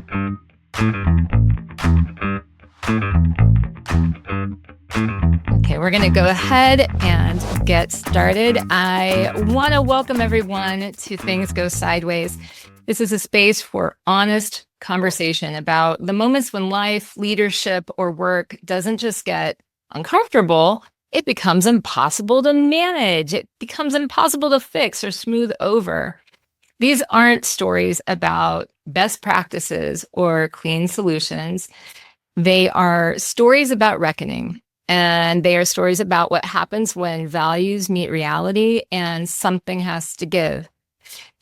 Okay, we're going to go ahead and get started. I want to welcome everyone to Things Go Sideways. This is a space for honest conversation about the moments when life, leadership, or work doesn't just get uncomfortable, it becomes impossible to manage. It becomes impossible to fix or smooth over. These aren't stories about best practices or clean solutions. They are stories about reckoning. And they are stories about what happens when values meet reality and something has to give.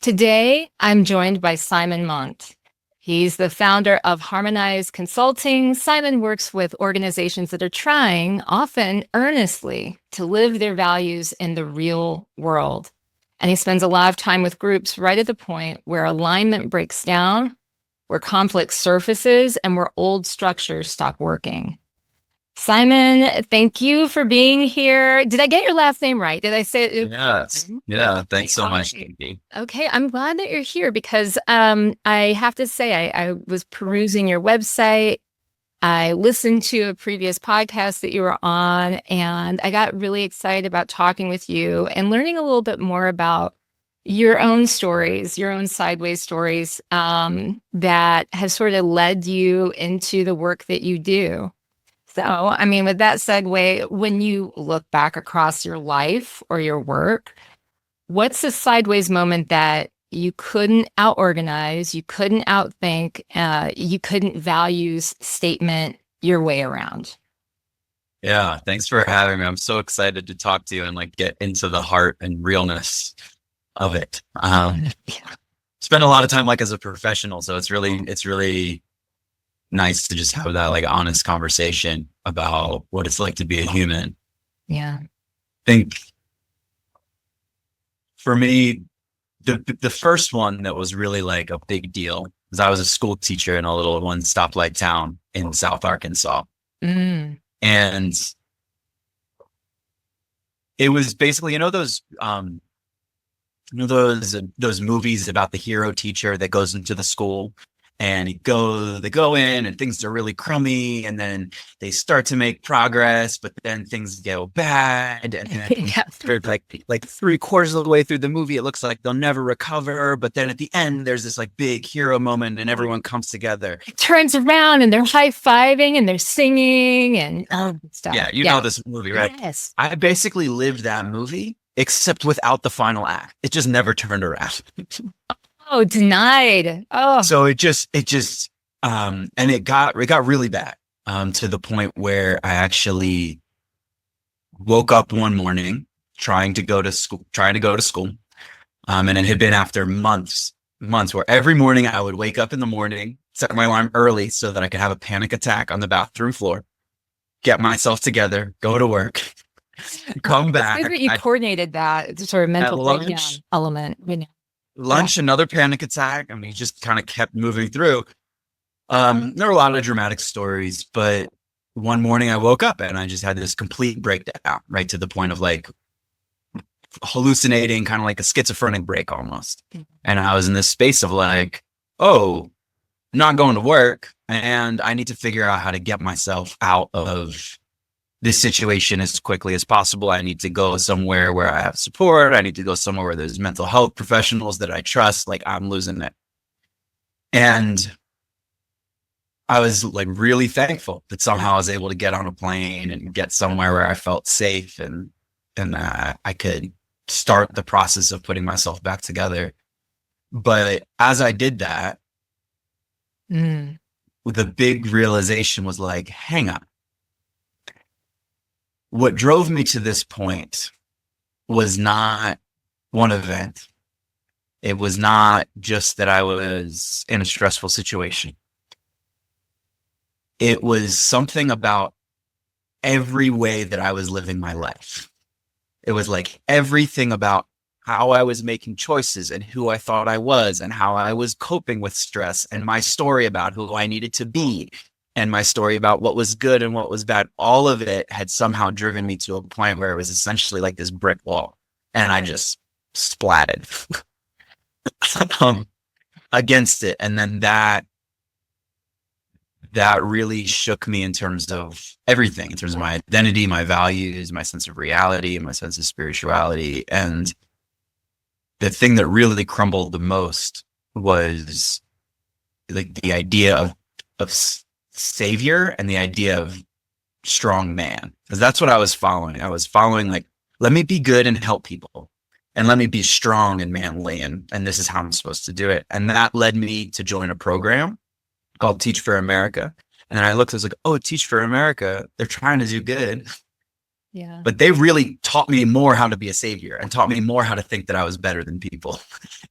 Today, I'm joined by Simon Mont. He's the founder of Harmonized Consulting. Simon works with organizations that are trying, often earnestly, to live their values in the real world. And he spends a lot of time with groups right at the point where alignment breaks down, where conflict surfaces, and where old structures stop working. Simon, thank you for being here. Did I get your last name right? Did I say it? Yes. Yeah. Thanks so much, KiKi. Okay, I'm glad that you're here because I have to say, I was perusing your website. I listened to a previous podcast that you were on, and I got really excited about talking with you and learning a little bit more about your own stories, your own sideways stories that have sort of led you into the work that you do. So, I mean, with that segue, when you look back across your life or your work, what's the sideways moment that you couldn't out-organize, you couldn't outthink, you couldn't values statement your way around? Yeah. Thanks for having me. I'm so excited to talk to you and like get into the heart and realness of it. Spend a lot of time like as a professional, so it's really nice to just have that like honest conversation about what it's like to be a human. Yeah. I think for me, the first one that was really like a big deal was I was a school teacher in a little one stoplight town in South Arkansas. Mm. And it was basically, those movies about the hero teacher that goes into the school and they go in and things are really crummy and then they start to make progress, but then things go bad. And then Yeah. they're like 3/4 of the way through the movie, it looks like they'll never recover. But then at the end, there's this like big hero moment and everyone comes together. It turns around and they're high-fiving and they're singing and stuff. Yeah, you know this movie, right? Yes. I basically lived that movie, except without the final act. It just never turned around. Oh, denied. Oh, So it got really bad, to the point where I actually woke up one morning trying to go to school. And it had been after months where every morning I would wake up in the morning, set my alarm early so that I could have a panic attack on the bathroom floor, get myself together, go to work, come back. it's good that you coordinated that sort of mental breakdown lunch- element. Lunch, another panic attack. I mean, just kind of kept moving through. There were a lot of dramatic stories, but one morning I woke up and I just had this complete breakdown, right to the point of like hallucinating, kind of like a schizophrenic break almost. And I was in this space of like, oh, not going to work, and I need to figure out how to get myself out of this situation as quickly as possible. I need to go somewhere where I have support. I need to go somewhere where there's mental health professionals that I trust. Like, I'm losing it. And I was like really thankful that somehow I was able to get on a plane and get somewhere where I felt safe and I could start the process of putting myself back together. But as I did that, the big realization was like, hang on. What drove me to this point was not one event. It was not just that I was in a stressful situation. It was something about every way that I was living my life. It was like everything about how I was making choices and who I thought I was and how I was coping with stress and my story about who I needed to be and my story about what was good and what was bad. All of it had somehow driven me to a point where it was essentially like this brick wall, and I just splatted against it. And then that that really shook me in terms of everything, in terms of my identity, my values, my sense of reality, and my sense of spirituality. And the thing that really crumbled the most was like the idea of savior and the idea of strong man, because that's what I was following. I was following like, let me be good and help people, and let me be strong and manly, and this is how I'm supposed to do it. And that led me to join a program called Teach for America. And then I looked, I was like, oh, Teach for America, they're trying to do good. Yeah. But they really taught me more how to be a savior and taught me more how to think that I was better than people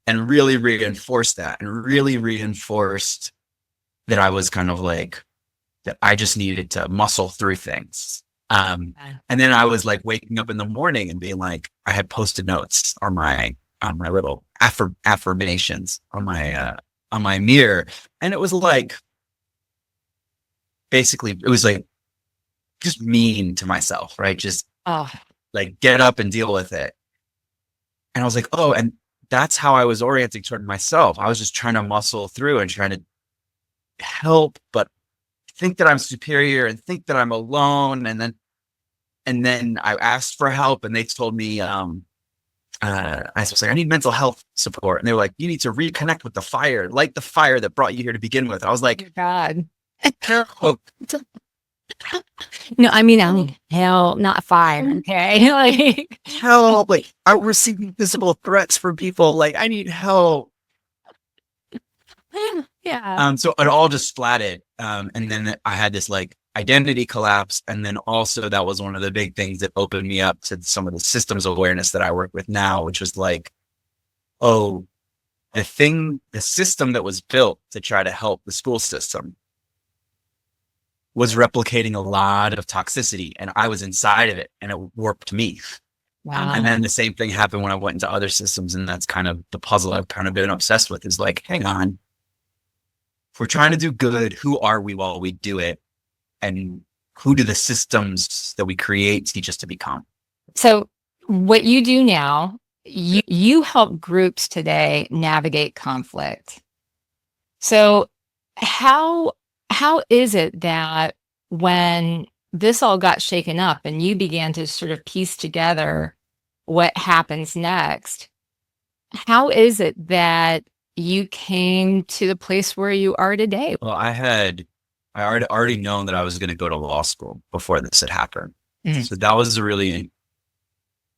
and really reinforced that and really reinforced that I was kind of like, that I just needed to muscle through things. And then I was like waking up in the morning and being like, I had Post-it notes on my little affirmations on my mirror. And it was like, basically, it was like just mean to myself, right? Just like get up and deal with it. And I was like, oh, and that's how I was orienting toward myself. I was just trying to muscle through and trying to help, but think that I'm superior and think that I'm alone. And then I asked for help, and they told me, I was like, I need mental health support. And they were like, you need to reconnect with the fire, light the fire that brought you here to begin with. I was like, Oh, God. oh, No, I mean, hell, not fire. Okay. Like, help. Like, I'm receiving physical threats from people. Like, I need help. yeah. So it all just flatted. And then I had this like identity collapse. And then also that was one of the big things that opened me up to some of the systems awareness that I work with now, which was like, oh, the system that was built to try to help the school system was replicating a lot of toxicity, and I was inside of it, and it warped me. Wow. And then the same thing happened when I went into other systems, and that's kind of the puzzle I've kind of been obsessed with, is like, hang on, if we're trying to do good, who are we while we do it? And who do the systems that we create teach us to become? So what you do now, you help groups today navigate conflict. So how is it that when this all got shaken up and you began to sort of piece together what happens next, how is it that you came to the place where you are today? Well, I already known that I was going to go to law school before this had happened. So that was a really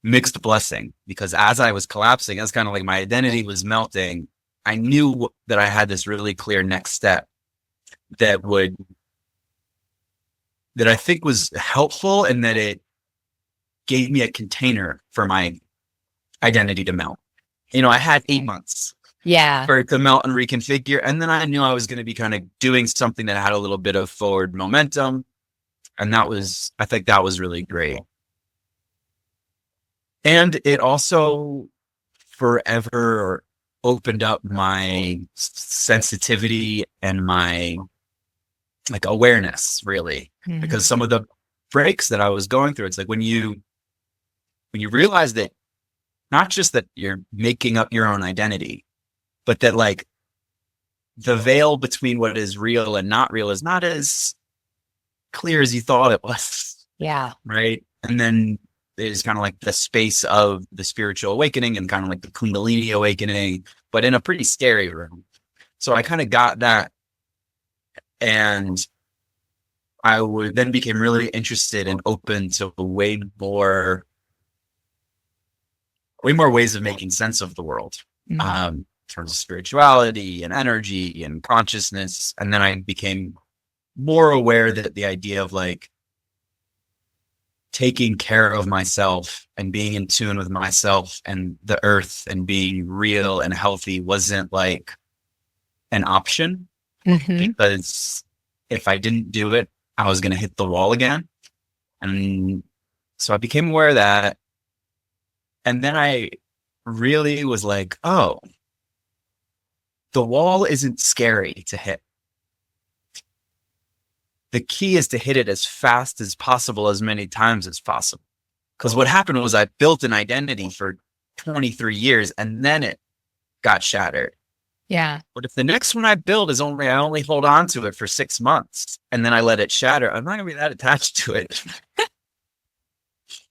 mixed blessing, because as I was collapsing, as kind of like my identity was melting, I knew that I had this really clear next step that I think was helpful, and that it gave me a container for my identity to melt. You know, I had 8 months for it to melt and reconfigure. And then I knew I was going to be kind of doing something that had a little bit of forward momentum. And I think that was really great. And it also forever opened up my sensitivity and my like awareness, really, because some of the breaks that I was going through, it's like when you realize that not just that you're making up your own identity, but that like the veil between what is real and not real is not as clear as you thought it was. Yeah. Right. And then there's kind of like the space of the spiritual awakening and kind of like the Kundalini awakening, but in a pretty scary room. So I kind of got that. And I then became really interested and open to way more ways of making sense of the world, in terms of spirituality and energy and consciousness. And then I became more aware that the idea of like taking care of myself and being in tune with myself and the earth and being real and healthy wasn't like an option, because if I didn't do it, I was going to hit the wall again. And so I became aware of that. And then I really was like, oh, the wall isn't scary to hit. The key is to hit it as fast as possible, as many times as possible. Because what happened was I built an identity for 23 years and then it got shattered. Yeah. But if the next one I build is I only hold on to it for 6 months and then I let it shatter, I'm not gonna be that attached to it.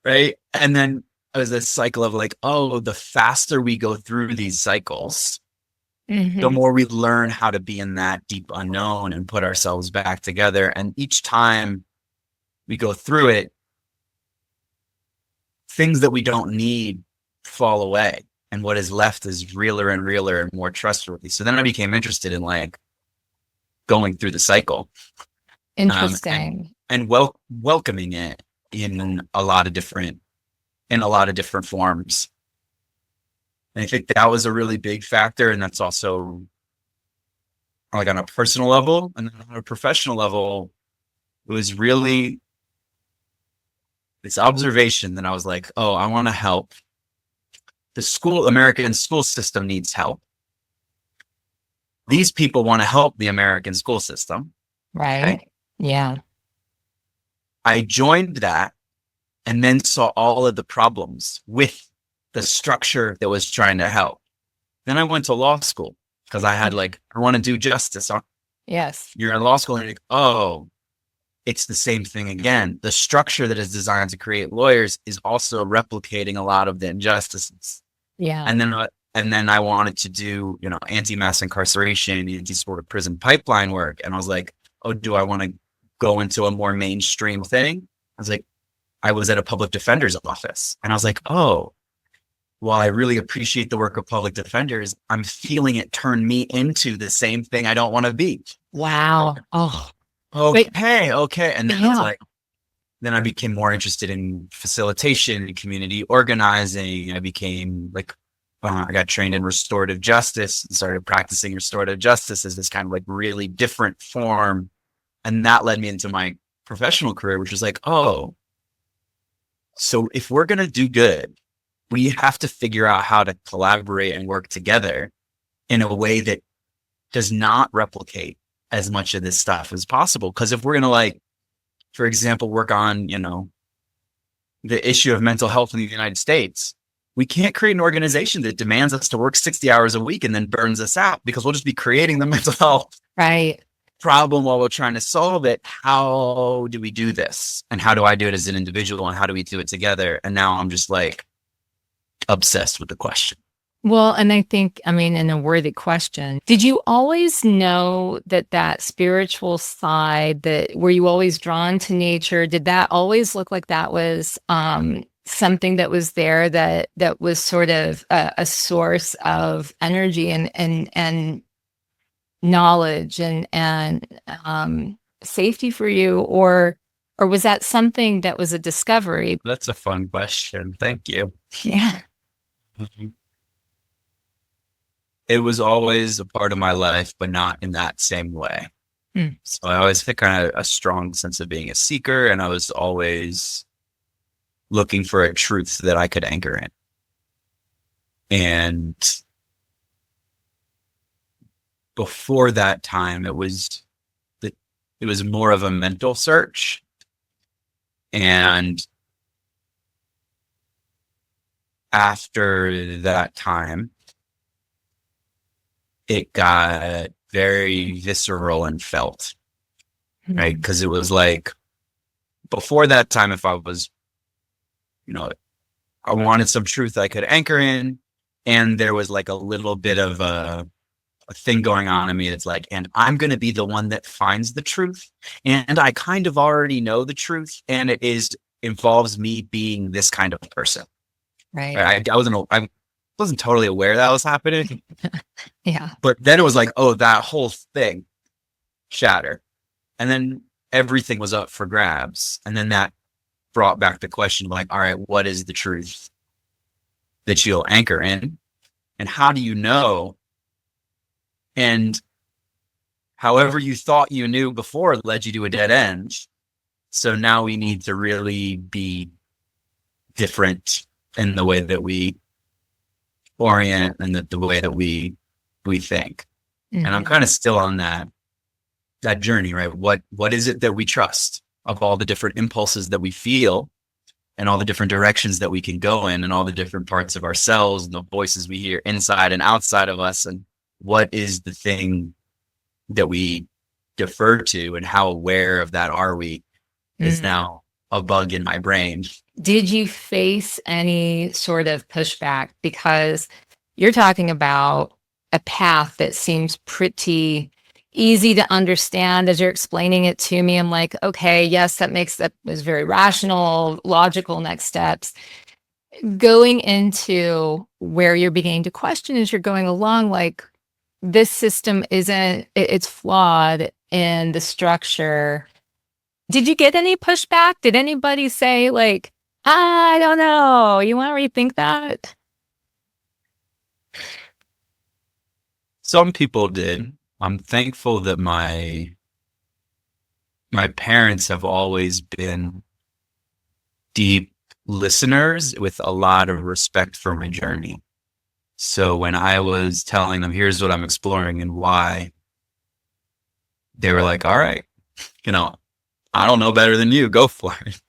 Right. And then it was a cycle of like, oh, the faster we go through these cycles, the more we learn how to be in that deep unknown and put ourselves back together. And each time we go through it, things that we don't need fall away. And what is left is realer and realer and more trustworthy. So then I became interested in like going through the cycle, Interesting. and welcoming it in a lot of different forms. And I think that was a really big factor. And that's also like on a personal level, and then on a professional level, it was really this observation that I was like, oh, I want to help. American school system needs help. These people want to help the American school system. Right. Okay? Yeah. I joined that and then saw all of the problems with the structure that was trying to help. Then I went to law school because I had like, I want to do justice. Yes. You're in law school and you're like, oh, it's the same thing again. The structure that is designed to create lawyers is also replicating a lot of the injustices. Yeah. And then I wanted to do, anti-mass incarceration, anti-sort of prison pipeline work. And I was like, oh, do I want to go into a more mainstream thing? I was like, I was at a public defender's office and I was like, oh, while I really appreciate the work of public defenders, I'm feeling it turn me into the same thing I don't want to be. Wow. Oh, Okay. And then it's like, then I became more interested in facilitation and community organizing. I became like, I got trained in restorative justice and started practicing restorative justice as this kind of like really different form. And that led me into my professional career, which was like, oh, so if we're going to do good, we have to figure out how to collaborate and work together in a way that does not replicate as much of this stuff as possible. Because if we're going to like, for example, work on, the issue of mental health in the United States, we can't create an organization that demands us to work 60 hours a week and then burns us out, because we'll just be creating the mental health problem while we're trying to solve it. How do we do this? And how do I do it as an individual? And how do we do it together? And now I'm just like obsessed with the question. Well, and I think, in a worthy question, did you always know that spiritual side, were you always drawn to nature? Did that always look like that was something that was there, that was sort of a source of energy and knowledge and safety for you, or was that something that was a discovery? That's a fun question. Thank you. Yeah. It was always a part of my life, but not in that same way. So I always had kind of a strong sense of being a seeker, and I was always looking for a truth that I could anchor in. And before that time, it was more of a mental search. And after that time, it got very visceral and felt, right? Because it was like, before that time, if I was, I wanted some truth I could anchor in, and there was like a little bit of a thing going on in me that's like, and I'm going to be the one that finds the truth, and I kind of already know the truth, and involves me being this kind of person. Right. I wasn't totally aware that was happening. Yeah. But then it was like, oh, that whole thing shattered. And then everything was up for grabs. And then that brought back the question of like, all right, what is the truth that you'll anchor in? And how do you know? And however you thought you knew before led you to a dead end. So now we need to really be different in the way that we orient and the way that we think. And I'm kind of still on that journey, right? What is it that we trust of all the different impulses that we feel and all the different directions that we can go in and all the different parts of ourselves and the voices we hear inside and outside of us? And what is the thing that we defer to and how aware of that are we is now a bug in my brain. Did you face any sort of pushback? Because you're talking about a path that seems pretty easy to understand as you're explaining it to me. I'm like, okay, yes, that was very rational, logical next steps. Going into where you're beginning to question as you're going along, like this system it's flawed in the structure. Did you get any pushback? Did anybody say like, I don't know, you want to rethink that? Some people did. I'm thankful that my parents have always been deep listeners with a lot of respect for my journey. So when I was telling them, here's what I'm exploring and why, they were like, all right, I don't know better than you. Go for it.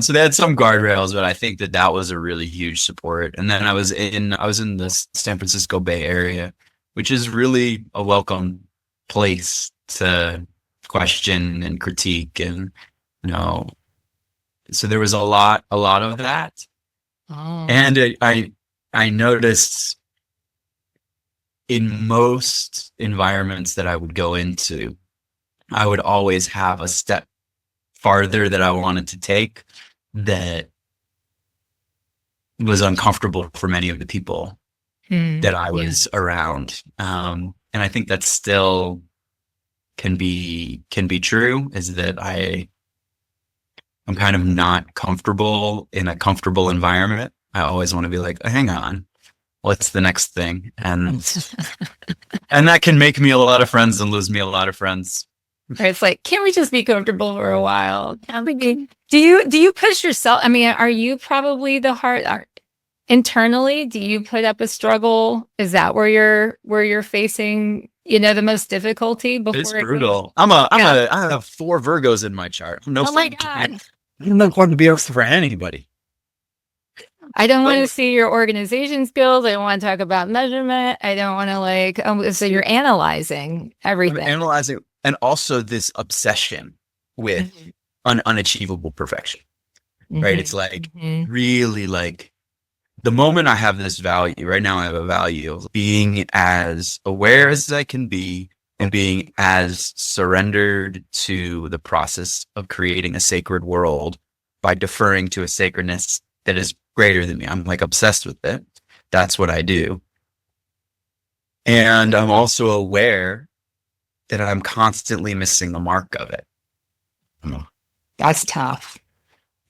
So they had some guardrails, but I think that was a really huge support. And then I was in the San Francisco Bay Area, which is really a welcome place to question and critique, and so there was a lot of that. Oh. And I noticed in most environments that I would go into, I would always have a step farther that I wanted to take that was uncomfortable for many of the people that I was around. And I think that still can be true, is that I'm kind of not comfortable in a comfortable environment. I always want to be like, hang on, what's the next thing? And that can make me a lot of friends and lose me a lot of friends. Or it's like, can't we just be comfortable for a while? Do you push yourself? I mean, are you probably internally? Do you put up a struggle? Is that where you're facing, the most difficulty before? It's brutal. I have 4 Virgos in my chart. Oh my God. I'm not going to be able for anybody. I don't want to see your organization skills. I don't want to talk about measurement. I don't want to so you're analyzing everything. I'm analyzing, and also this obsession with unachievable perfection, right? It's like really like the moment I have this value, right now I have a value of being as aware as I can be and being as surrendered to the process of creating a sacred world by deferring to a sacredness that is greater than me. I'm like obsessed with it. That's what I do. And I'm also aware that I'm constantly missing the mark of it. That's tough.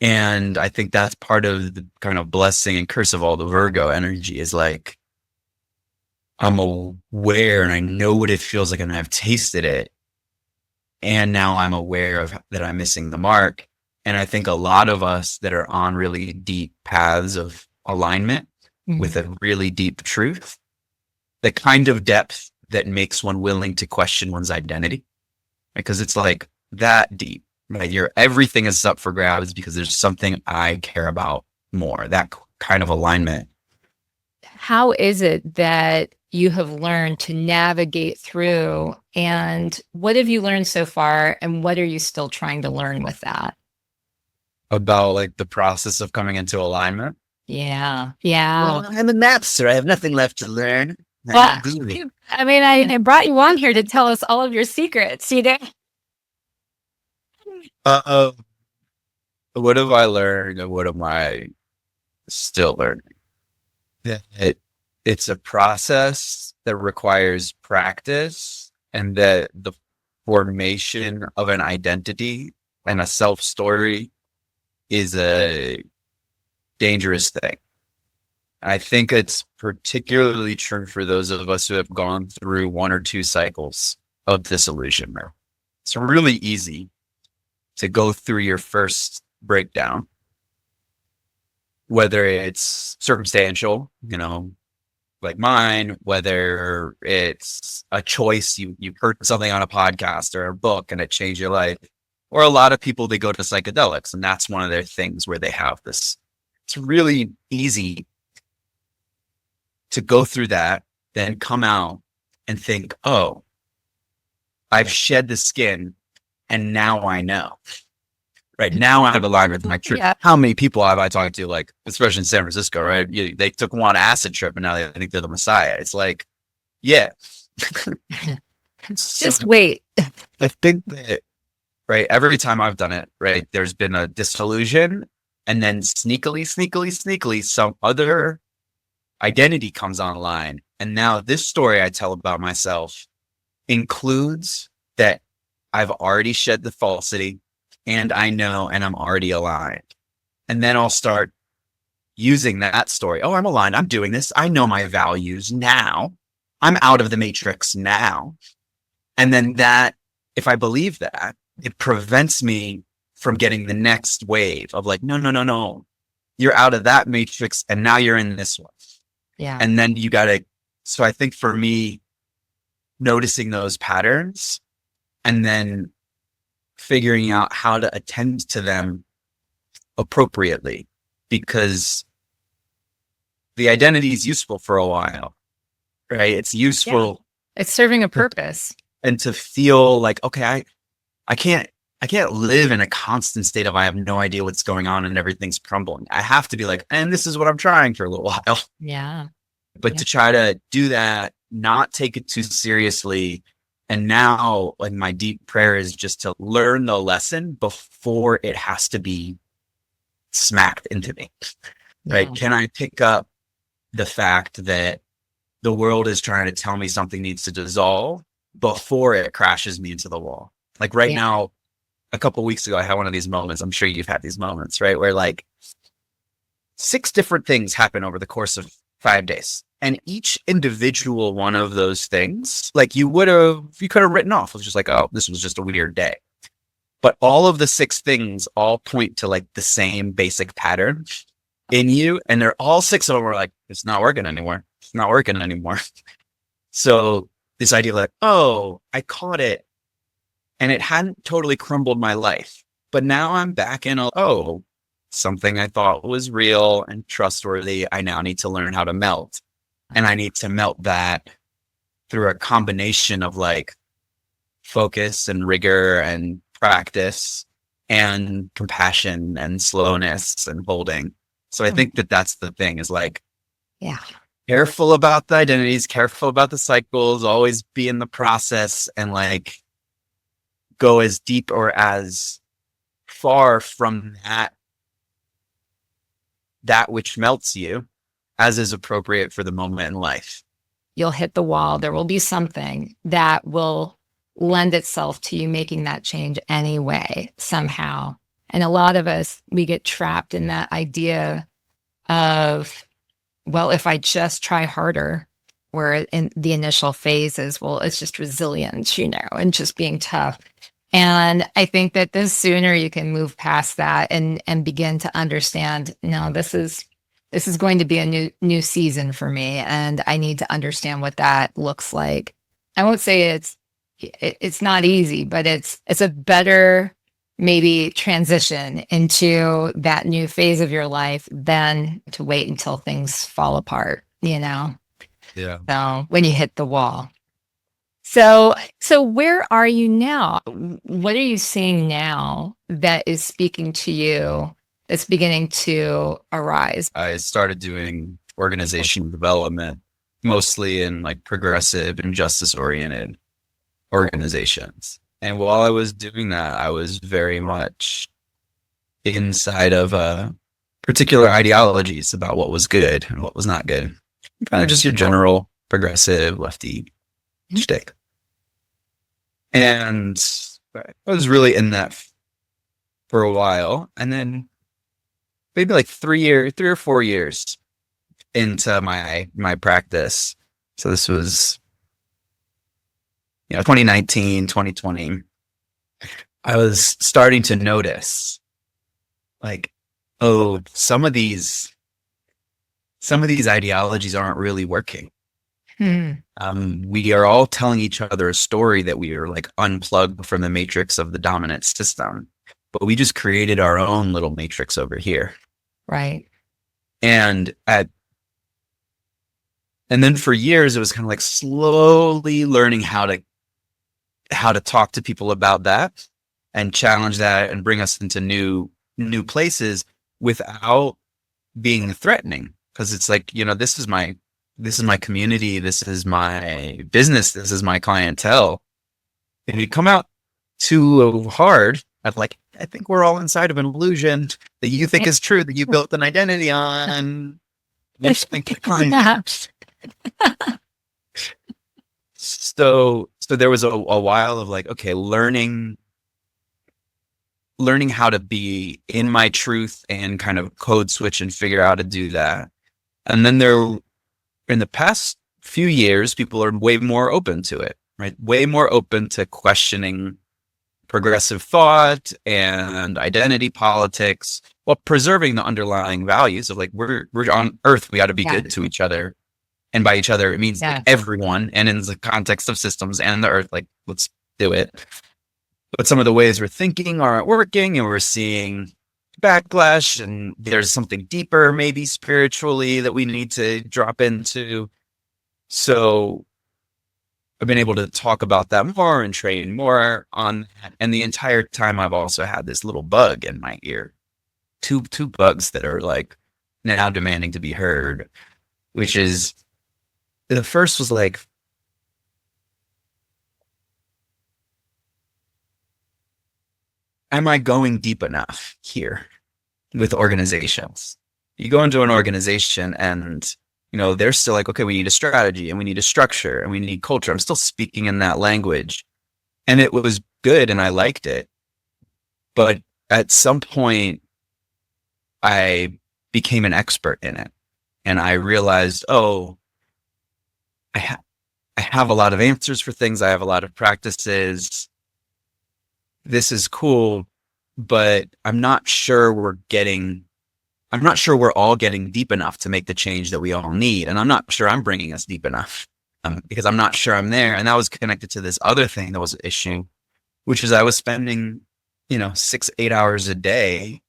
And I think that's part of the kind of blessing and curse of all the Virgo energy, is like, I'm aware and I know what it feels like and I've tasted it. And now I'm aware of that I'm missing the mark. And I think a lot of us that are on really deep paths of alignment with a really deep truth, the kind of depth that makes one willing to question one's identity, because it's like that deep, right? Everything is up for grabs because there's something I care about more, that kind of alignment. How is it that you have learned to navigate through, and what have you learned so far, and what are you still trying to learn with that? About like the process of coming into alignment? Yeah. Well, I'm a master. I have nothing left to learn. Well, I mean, I brought you on here to tell us all of your secrets, What have I learned, and what am I still learning? That it's a process that requires practice, and that the formation of an identity and a self-story is a dangerous thing. I think it's particularly true for those of us who have gone through 1 or 2 cycles of disillusionment. It's really easy to go through your first breakdown, whether it's circumstantial, like mine, whether it's a choice, you heard something on a podcast or a book and it changed your life. Or a lot of people, they go to psychedelics, and that's one of their things where they have this. It's really easy to go through that, then come out and think, oh, I've shed the skin and now I know. Right now I'm aligned with my truth. Yeah. How many people have I talked to, like, especially in San Francisco, right? They took one acid trip and now they think they're the Messiah. It's like, yeah. Just wait. I think that, right, every time I've done it, right, there's been a disillusion, and then sneakily, some other identity comes online. And now this story I tell about myself includes that I've already shed the falsity and I know, and I'm already aligned. And then I'll start using that story. Oh, I'm aligned. I'm doing this. I know my values now. I'm out of the matrix now. And then that, if I believe that, it prevents me from getting the next wave of like, no. You're out of that matrix and now you're in this one. Yeah. And then you got to, so I think for me, noticing those patterns and then figuring out how to attend to them appropriately, because the identity is useful for a while, right? It's useful. Yeah. It's serving a purpose. And to feel like, okay, I can't live in a constant state of I have no idea what's going on and everything's crumbling. I have to be like, and this is what I'm trying for a little while. Yeah. But to try to do that, not take it too seriously. And now, like, my deep prayer is just to learn the lesson before it has to be smacked into me. Right? Yeah. Can I pick up the fact that the world is trying to tell me something needs to dissolve before it crashes me into the wall? Like right now, a couple of weeks ago, I had one of these moments. I'm sure you've had these moments, right? Where like 6 different things happen over the course of 5 days. And each individual one of those things, like you could have written off. It was just like, oh, this was just a weird day. But all of the 6 things all point to like the same basic pattern in you. And they're all 6 of them are like, it's not working anymore. It's not working anymore. So this idea like, oh, I caught it and it hadn't totally crumbled my life. But now I'm back in, something I thought was real and trustworthy. I now need to learn how to melt. And I need to melt that through a combination of like focus and rigor and practice and compassion and slowness and holding. So I think that that's the thing is like, careful about the identities, careful about the cycles, always be in the process and like go as deep or as far from that which melts you as is appropriate for the moment in life. You'll hit the wall. There will be something that will lend itself to you making that change anyway, somehow. And a lot of us, we get trapped in that idea of, well, if I just try harder, where in the initial phases, well, it's just resilience, and just being tough. And I think that the sooner you can move past that and begin to understand, no, this is going to be a new season for me, and I need to understand what that looks like. I won't say it's not easy, but it's a better maybe transition into that new phase of your life than to wait until things fall apart, Yeah. So when you hit the wall. So where are you now? What are you seeing now that is speaking to you, that's beginning to arise? I started doing organizational development, mostly in like progressive and justice oriented organizations. And while I was doing that, I was very much inside of particular ideologies about what was good and what was not good. Kind of just your general progressive lefty shtick. And I was really in that for a while. And then maybe like 3 or 4 years into my practice. So this was 2019, 2020. I was starting to notice like, oh, some of these ideologies aren't really working. We are all telling each other a story that we are like unplugged from the matrix of the dominant system, but we just created our own little matrix over here. Right. And And then for years, it was kind of like slowly learning how to talk to people about that and challenge that and bring us into new places without being threatening. Because it's like, this is my community, this is my business, this is my clientele. If you come out too hard, I think we're all inside of an illusion that you think is true, that you built an identity on. So there was a while of like, okay, learning how to be in my truth and kind of code switch and figure out how to do that. And then in the past few years, people are way more open to it, right? Way more open to questioning progressive thought and identity politics while preserving the underlying values of like, we're on Earth, we got to be good to each other. And by each other, it means like everyone. And in the context of systems and the Earth, like, let's do it. But some of the ways we're thinking aren't working, and we're seeing backlash, and there's something deeper, maybe spiritually, that we need to drop into. So I've been able to talk about that more and train more on that. And the entire time, I've also had this little bug in my ear, two bugs that are like now demanding to be heard, which is, the first was like, am I going deep enough here with organizations? You go into an organization and, they're still like, okay, we need a strategy and we need a structure and we need culture. I'm still speaking in that language. And it was good and I liked it. But at some point, I became an expert in it. And I realized, I have a lot of answers for things. I have a lot of practices. This is cool, but I'm not sure we're all getting deep enough to make the change that we all need. And I'm not sure I'm bringing us deep enough because I'm not sure I'm there. And that was connected to this other thing that was an issue, which is I was spending, 6-8 hours a day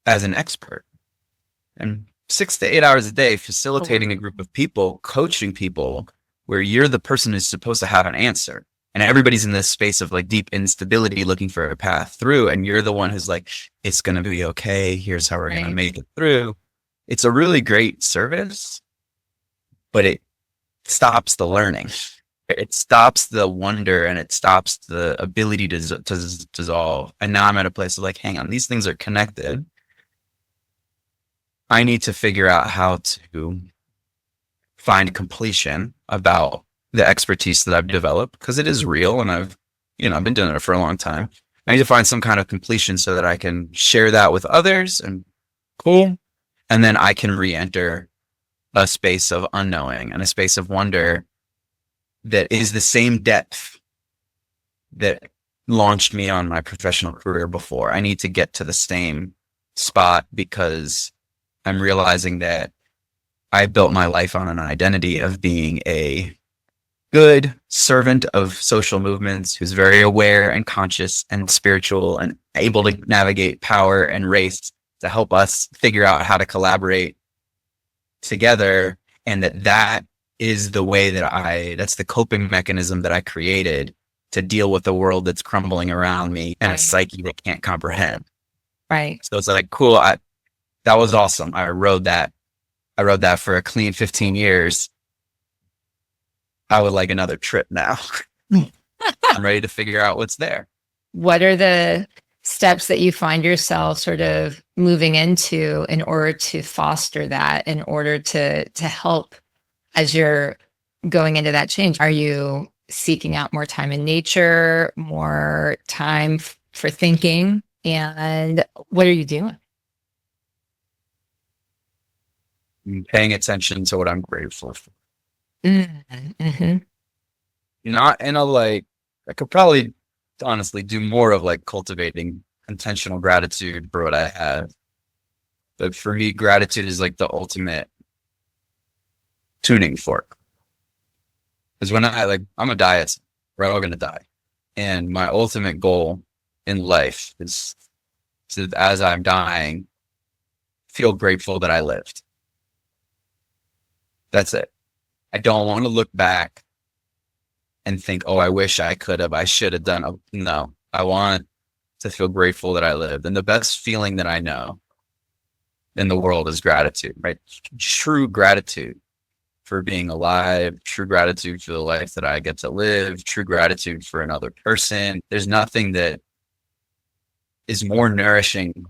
as an expert, and 6 to 8 hours a day facilitating a group of people, coaching people, where you're the person who's supposed to have an answer. And everybody's in this space of like deep instability looking for a path through. And you're the one who's like, it's going to be okay. Here's how we're going to make it through. It's a really great service, but it stops the learning. It stops the wonder and it stops the ability to dissolve. And now I'm at a place of like, hang on, these things are connected. I need to figure out how to find completion about the expertise that I've developed, because it is real and I've been doing it for a long time. I need to find some kind of completion so that I can share that with others, and cool. And then I can re-enter a space of unknowing and a space of wonder that is the same depth that launched me on my professional career before. I need to get to the same spot because I'm realizing that I built my life on an identity of being a good servant of social movements who's very aware and conscious and spiritual and able to navigate power and race to help us figure out how to collaborate together. And that is the way that's the coping mechanism that I created to deal with the world that's crumbling around me and a psyche that can't comprehend. Right. So it's like, cool. That was awesome. I rode that for a clean 15 years. I would like another trip now. I'm ready to figure out what's there. What are the steps that you find yourself sort of moving into in order to foster that, in order to help as you're going into that change? Are you seeking out more time in nature, more time for thinking? And what are you doing? I'm paying attention to what I'm grateful for. Mm-hmm. Not in a like, I could probably honestly do more of like cultivating intentional gratitude for what I have. But for me, gratitude is like the ultimate tuning fork. Because when I'm a diet, we're all going to die. And my ultimate goal in life is to, as I'm dying, feel grateful that I lived. That's it. I don't want to look back and think, oh, I wish I could have, I should have done. No, I want to feel grateful that I lived. And the best feeling that I know in the world is gratitude, right? True gratitude for being alive, true gratitude for the life that I get to live, true gratitude for another person. There's nothing that is more nourishing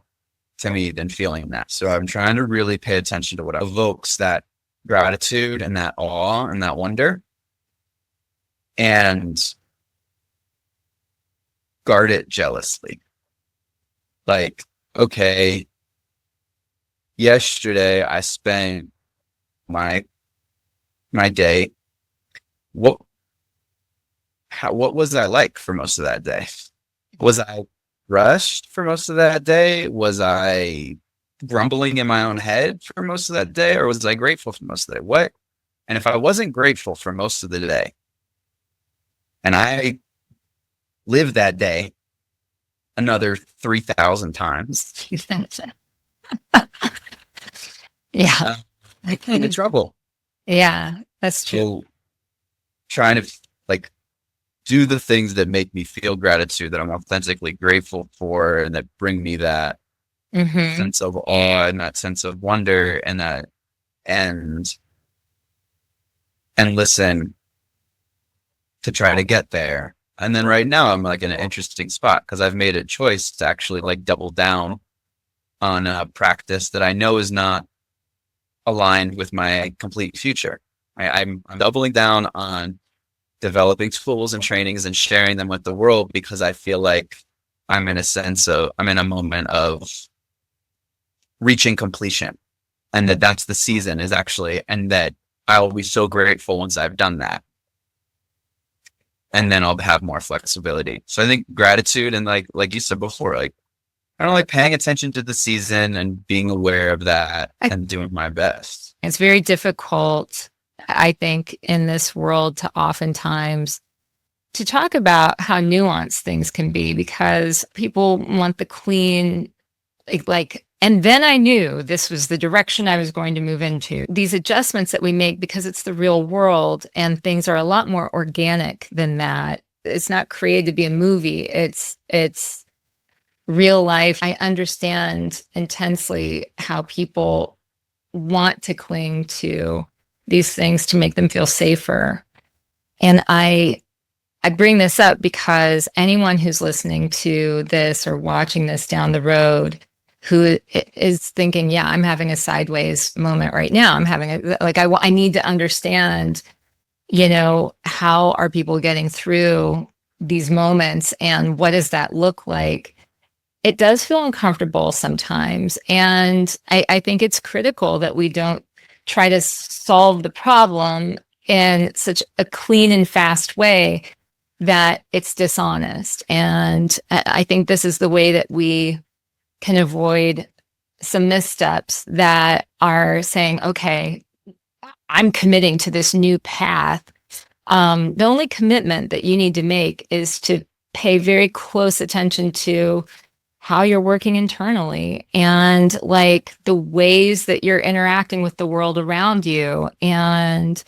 to me than feeling that. So I'm trying to really pay attention to what evokes that gratitude and that awe and that wonder, and guard it jealously. Like, okay, yesterday I spent my day. What was I like for most of that day? Was I rushed for most of that day? Was I grumbling in my own head for most of that day? Or was I grateful for most of the day? What? And if I wasn't grateful for most of the day, and I lived that day another 3,000 times, Yeah. I get in trouble. Yeah, that's true. So trying to like do the things that make me feel gratitude, that I'm authentically grateful for, and that bring me that sense of awe and that sense of wonder, and that and listen to try to get there. And then right now I'm like in an interesting spot because I've made a choice to actually like double down on a practice that I know is not aligned with my complete future. I'm doubling down on developing tools and trainings and sharing them with the world because I feel like I'm in a moment of reaching completion, and that's the season is actually, and that I'll be so grateful once I've done that. And then I'll have more flexibility. So I think gratitude, and like you said before, like I don't like paying attention to the season and being aware of that and doing my best. It's very difficult, I think, in this world to oftentimes to talk about how nuanced things can be, because people want the clean, and then I knew this was the direction I was going to move into. These adjustments that we make because it's the real world and things are a lot more organic than that. It's not created to be a movie. It's real life. I understand intensely how people want to cling to these things to make them feel safer. And I bring this up because anyone who's listening to this or watching this down the road who is thinking, yeah, I'm having a sideways moment right now. I'm having I need to understand, how are people getting through these moments and what does that look like? It does feel uncomfortable sometimes. And I think it's critical that we don't try to solve the problem in such a clean and fast way that it's dishonest. And I think this is the way that we can avoid some missteps that are saying, okay, I'm committing to this new path. The only commitment that you need to make is to pay very close attention to how you're working internally and like the ways that you're interacting with the world around you and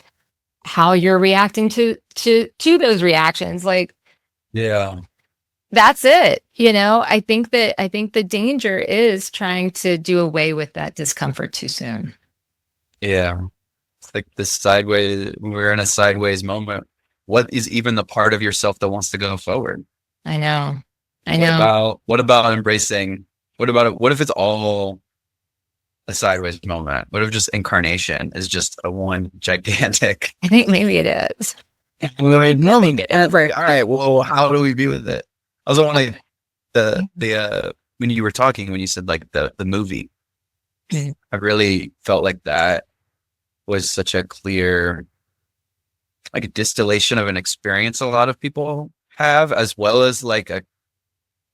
how you're reacting to those reactions. Like, yeah, that's it. I think the danger is trying to do away with that discomfort too soon. yeah. It's like this sideways. We're in a sideways moment. What is even the part of yourself that wants to go forward? I know. What about embracing? What about it? What if it's all a sideways moment? What if just incarnation is just a one gigantic? I think maybe it is. All right. Well, how do we be with it? I was wondering the when you were talking, when you said like the movie, I really felt like that was such a clear, like a distillation of an experience a lot of people have, as well as like a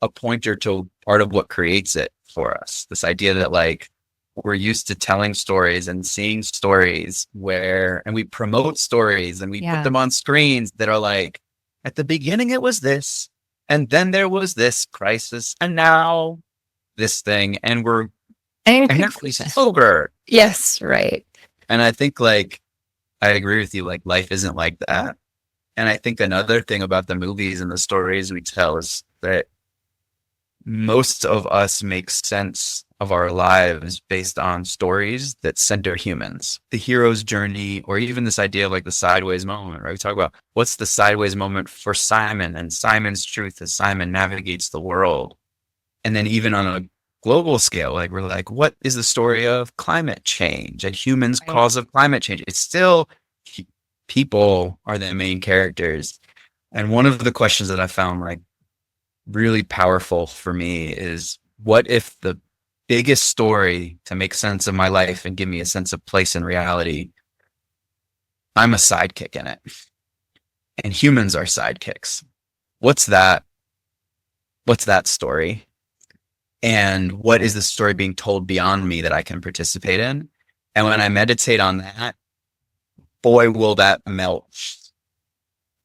pointer to part of what creates it for us. This idea that like we're used to telling stories and seeing stories and we promote stories and we put them on screens that are like, at the beginning it was this, and then there was this crisis, and now this thing, and we're over. Yes, right. And I think like I agree with you. Like life isn't like that. And I think another thing about the movies and the stories we tell is that most of us make sense of our lives based on stories that center humans. The hero's journey, or even this idea of like the sideways moment, right? We talk about what's the sideways moment for Simon and Simon's truth as Simon navigates the world. And then even on a global scale, like we're like, what is the story of climate change and humans' Right. cause of climate change? It's still people are the main characters. And one of the questions that I found like really powerful for me is what if the biggest story to make sense of my life and give me a sense of place in reality, I'm a sidekick in it and humans are sidekicks. What's that? What's that story? And what is the story being told beyond me that I can participate in? And when I meditate on that, boy, will that melt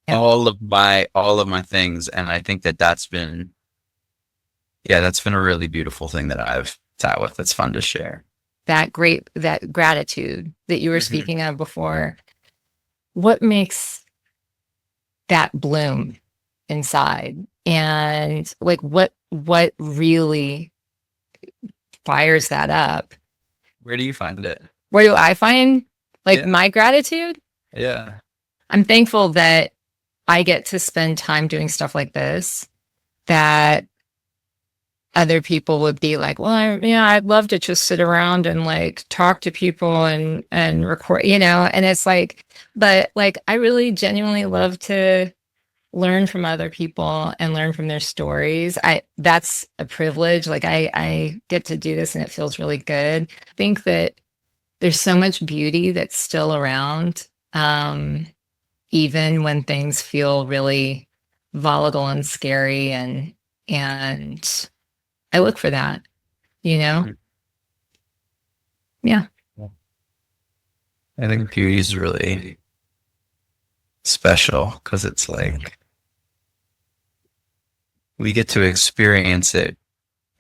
Yeah. all of my things. And I think that that's been a really beautiful thing that I've sat with. That's fun to share. That gratitude that you were Mhm. speaking of before, what makes that bloom inside? And like what really fires that up? Where do you find it? Where do I find like Yeah. my gratitude? Yeah. I'm thankful that I get to spend time doing stuff like this, that other people would be like, well, I'd love to just sit around and like talk to people and record, and it's like, but like, I really genuinely love to learn from other people and learn from their stories. That's a privilege. Like I get to do this and it feels really good. I think that there's so much beauty that's still around. Even when things feel really volatile and scary, and I look for that, you know? Yeah. I think beauty is really special because it's like we get to experience it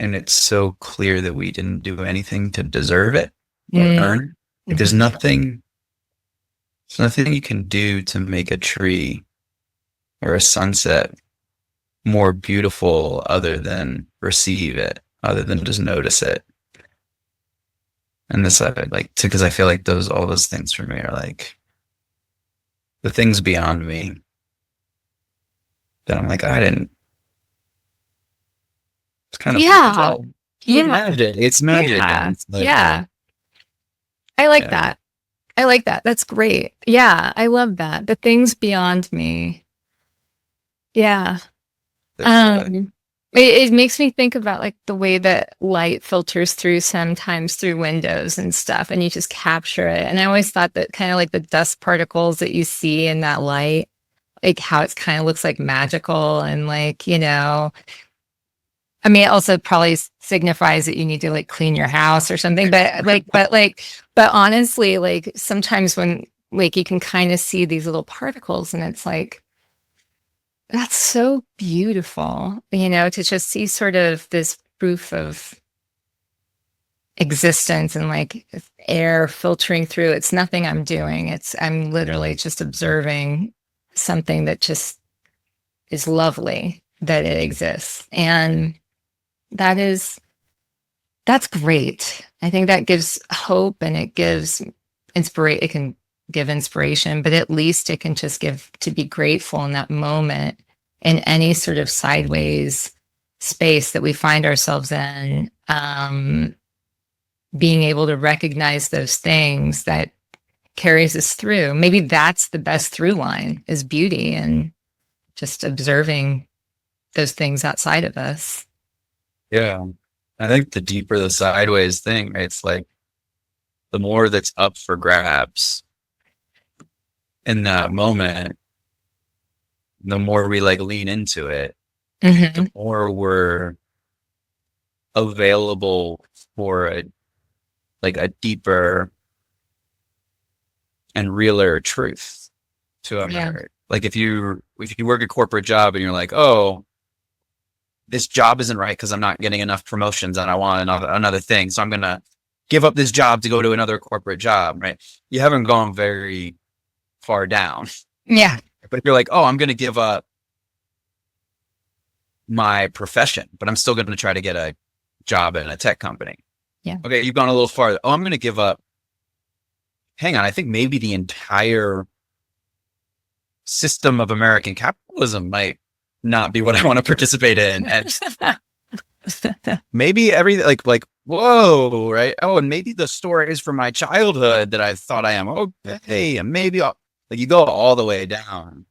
and it's so clear that we didn't do anything to deserve it or earn it. Like there's nothing you can do to make a tree or a sunset more beautiful other than receive it, other than just notice it. And this, because I feel like all those things for me are like the things beyond me that I'm like, I didn't, it's kind of, Yeah. Yeah. magic. It's magic. Yeah. And it's like, Yeah. I like yeah, that. I like that. That's great. Yeah. I love that. The things beyond me. Yeah. there's, It makes me think about like the way that light filters through sometimes through windows and stuff, and you just capture it. And I always thought that kind of like the dust particles that you see in that light, like how it kind of looks like magical and like, I mean, it also probably signifies that you need to like clean your house or something, but honestly, like sometimes when like you can kind of see these little particles and it's like, that's so beautiful, to just see sort of this proof of existence and like air filtering through. It's nothing I'm doing. I'm literally just observing something that just is lovely that it exists. And that's great. I think that gives hope and it gives inspiration. It can give inspiration, but at least it can just give to be grateful in that moment in any sort of sideways space that we find ourselves in. Being able to recognize those things that carries us through. Maybe that's the best through line is beauty and just observing those things outside of us. yeah. I think the deeper the sideways thing, it's like the more that's up for grabs in that moment, the more we like lean into it, the more we're available for a deeper and realer truth to unearth. Yeah. Like if you work a corporate job and you're like, oh, this job isn't right because I'm not getting enough promotions and I want another thing, so I'm gonna give up this job to go to another corporate job, right? You haven't gone very far down. Yeah. But if you're like, oh, I'm going to give up my profession, but I'm still going to try to get a job in a tech company. Yeah. Okay, you've gone a little farther. Oh, I'm going to give up. Hang on, I think maybe the entire system of American capitalism might not be what I want to participate in. And maybe everything like, whoa, right? Oh, and maybe the stories from my childhood that I thought I am. Okay, and maybe you go all the way down.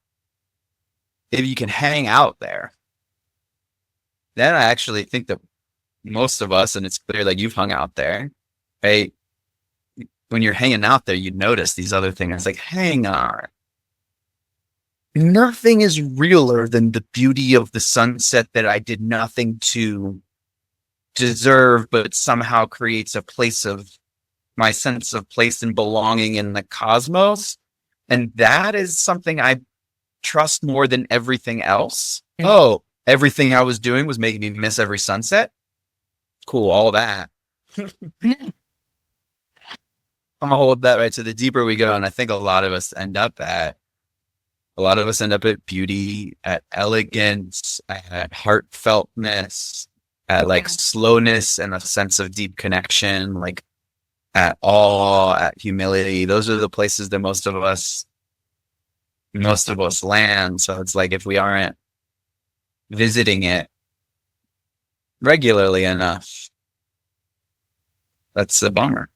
If you can hang out there, then I actually think that most of us, and it's clear that you've hung out there, right? When you're hanging out there, you notice these other things. It's like, hang on. Nothing is realer than the beauty of the sunset that I did nothing to deserve, but somehow creates a place of my sense of place and belonging in the cosmos. And that is something I trust more than everything else. Yeah. Oh, everything I was doing was making me miss every sunset. Cool, all that. I'm gonna hold that, right? So the deeper we go, and I think a lot of us end up at beauty, at elegance, at heartfeltness, at like slowness and a sense of deep connection, like at awe, at humility. Those are the places that most of us land. So it's like, if we aren't visiting it regularly enough, that's a bummer.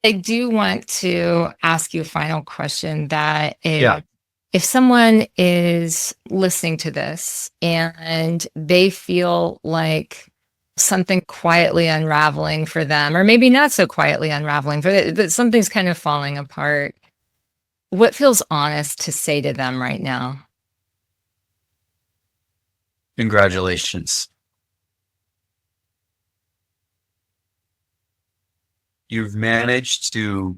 I do want to ask you a final question that if someone is listening to this and they feel like something quietly unraveling for them, or maybe not so quietly unraveling, but something's kind of falling apart, what feels honest to say to them right now? Congratulations. You've managed to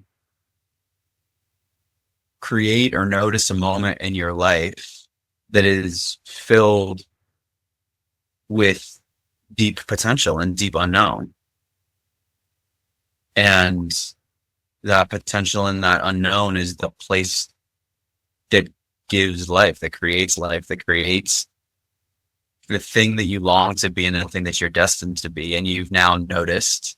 create or notice a moment in your life that is filled with deep potential and deep unknown. And that potential and that unknown is the place that gives life, that creates the thing that you long to be and the thing that you're destined to be. And you've now noticed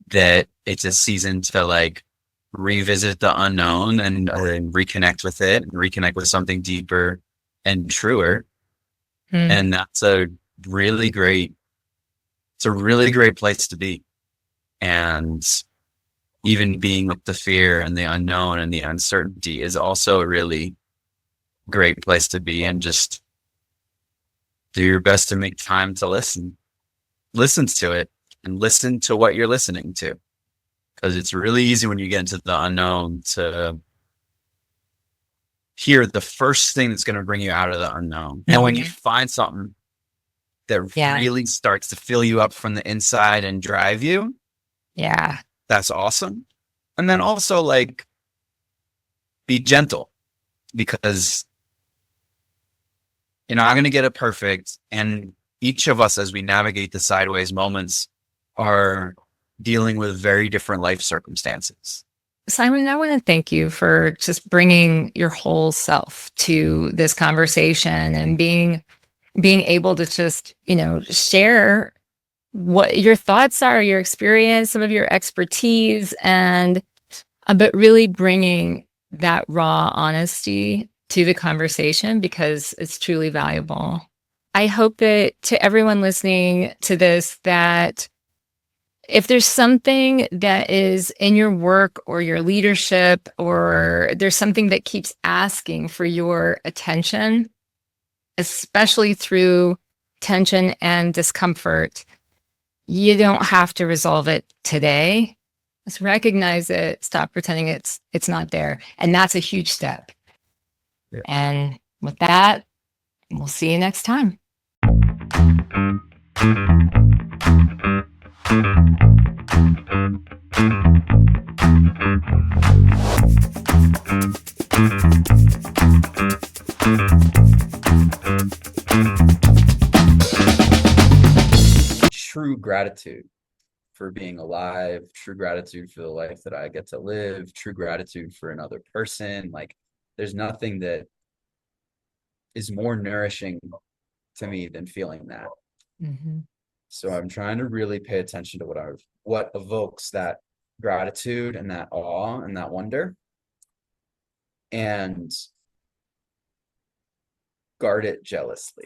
that it's a season to like revisit the unknown and reconnect with it and reconnect with something deeper and truer. And that's a really great place to be. And even being with the fear and the unknown and the uncertainty is also a really great place to be. And just do your best to make time to listen to it and listen to what you're listening to. Because it's really easy when you get into the unknown to hear the first thing that's going to bring you out of the unknown. And when you find something that really starts to fill you up from the inside and drive you, that's awesome. And then also like be gentle, because you're not going to get it perfect. And each of us, as we navigate the sideways moments, are dealing with very different life circumstances. Simon, I want to thank you for just bringing your whole self to this conversation and being able to just, share what your thoughts are, your experience, some of your expertise, and but really bringing that raw honesty to the conversation, because it's truly valuable. I hope that to everyone listening to this, that if there's something that is in your work or your leadership, or there's something that keeps asking for your attention, especially through tension and discomfort, you don't have to resolve it today. Just recognize it, stop pretending it's not there. And that's a huge step. Yeah. And with that, we'll see you next time. True gratitude for being alive, true gratitude for the life that I get to live, true gratitude for another person. Like there's nothing that is more nourishing to me than feeling that. Mm-hmm. So I'm trying to really pay attention to what evokes that gratitude and that awe and that wonder, and guard it jealously.